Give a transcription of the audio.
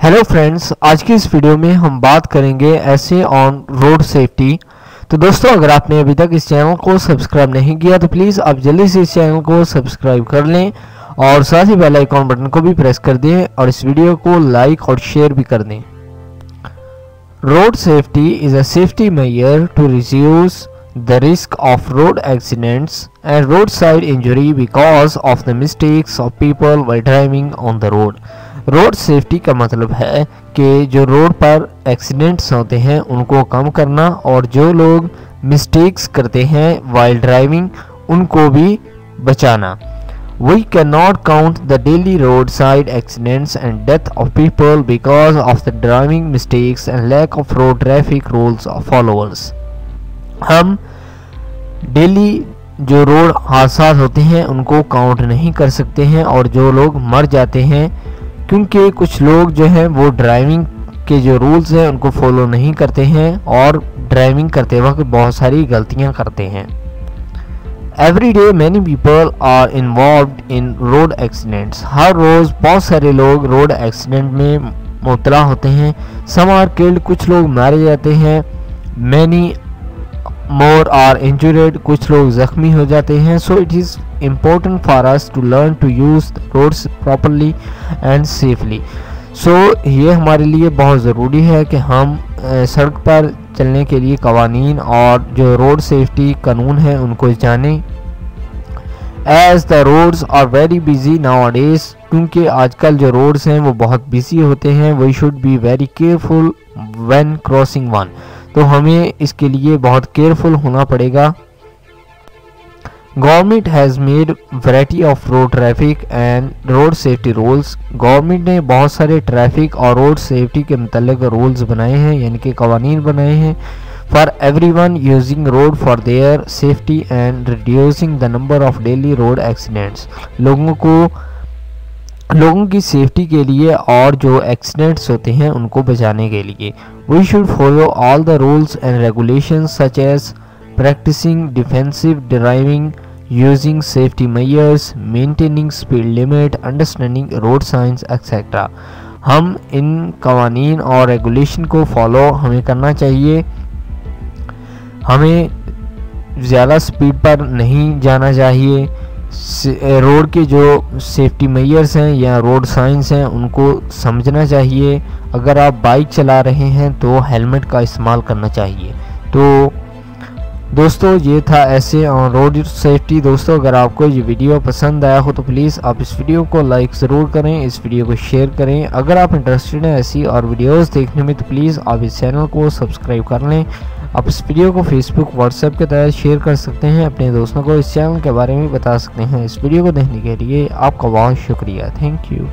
Hello friends, आज की इस वीडियो में हम बात करेंगे ऐसे ऑन रोड सेफ्टी। तो दोस्तों, अगर आपने अभी तक इस चैनल को सब्सक्राइब नहीं किया तो प्लीज़ आप जल्दी से इस चैनल को सब्सक्राइब कर लें और साथ ही बेल आइकॉन बटन को भी प्रेस कर दें और इस वीडियो को लाइक और शेयर भी कर दें। Road safety is a safety measure to reduce the risk of road accidents and roadside injury because of the mistakes of people while driving on the road। Road safety का मतलब है कि जो road पर accidents होते हैं उनको कम करना और जो लोग मिस्टेक्स करते हैं वाइल ड्राइविंग उनको भी बचाना। We cannot count the daily roadside accidents and death of people because of the driving mistakes and lack of road traffic rules followers। हम डेली जो रोड हादसा होते हैं उनको काउंट नहीं कर सकते हैं और जो लोग मर जाते हैं क्योंकि कुछ लोग जो हैं वो ड्राइविंग के जो रूल्स हैं उनको फॉलो नहीं करते हैं और ड्राइविंग करते वक्त बहुत सारी गलतियां करते हैं। Every day many people are involved in road accidents. हर रोज़ बहुत सारे लोग रोड एक्सीडेंट में मुब्तला होते हैं। सम आर किल्ड, कुछ लोग मारे जाते हैं। मैनी मोर आर इंजुर्ड, कुछ लोग जख्मी हो जाते हैं। So it is important for us to learn to use roads properly and safely. सो ये हमारे लिए बहुत ज़रूरी है कि हम सड़क पर चलने के लिए कवानीन और जो रोड सेफ्टी कानून है उनको जानें। As the roads are very busy nowadays, क्योंकि आजकल जो रोड्स हैं वो बहुत बिजी होते हैं। We should be very careful when crossing one. तो हमें इसके लिए बहुत केयरफुल होना पड़ेगा। Government has made variety of road traffic and road safety rules. Government ने बहुत सारे ट्रैफिक और रोड सेफ्टी के मतलब रूल्स बनाए हैं, यानी कि कवानीन बनाए हैं for everyone using road for their safety and reducing the number of daily road accidents. लोगों की सेफ्टी के लिए और जो एक्सीडेंट्स होते हैं उनको बचाने के लिए। We should follow all the rules and regulations such as practising defensive driving, using safety measures, maintaining speed limit, understanding road signs etcetera. हम इन कवानीन और रेगुलेशन को फॉलो हमें करना चाहिए। हमें ज़्यादा स्पीड पर नहीं जाना चाहिए। रोड के जो सेफ्टी मेजर्स हैं या रोड साइंस हैं उनको समझना चाहिए। अगर आप बाइक चला रहे हैं तो हेलमेट का इस्तेमाल करना चाहिए। तो दोस्तों, ये था ऐसे ऑन रोड सेफ्टी। दोस्तों, अगर आपको ये वीडियो पसंद आया हो तो प्लीज़ आप इस वीडियो को लाइक ज़रूर करें, इस वीडियो को शेयर करें। अगर आप इंटरेस्टेड हैं ऐसी और वीडियोस देखने में तो प्लीज़ आप इस चैनल को सब्सक्राइब कर लें। आप इस वीडियो को फेसबुक, व्हाट्सएप के तहत शेयर कर सकते हैं, अपने दोस्तों को इस चैनल के बारे में बता सकते हैं। इस वीडियो को देखने के लिए आपका बहुत शुक्रिया। Thank you.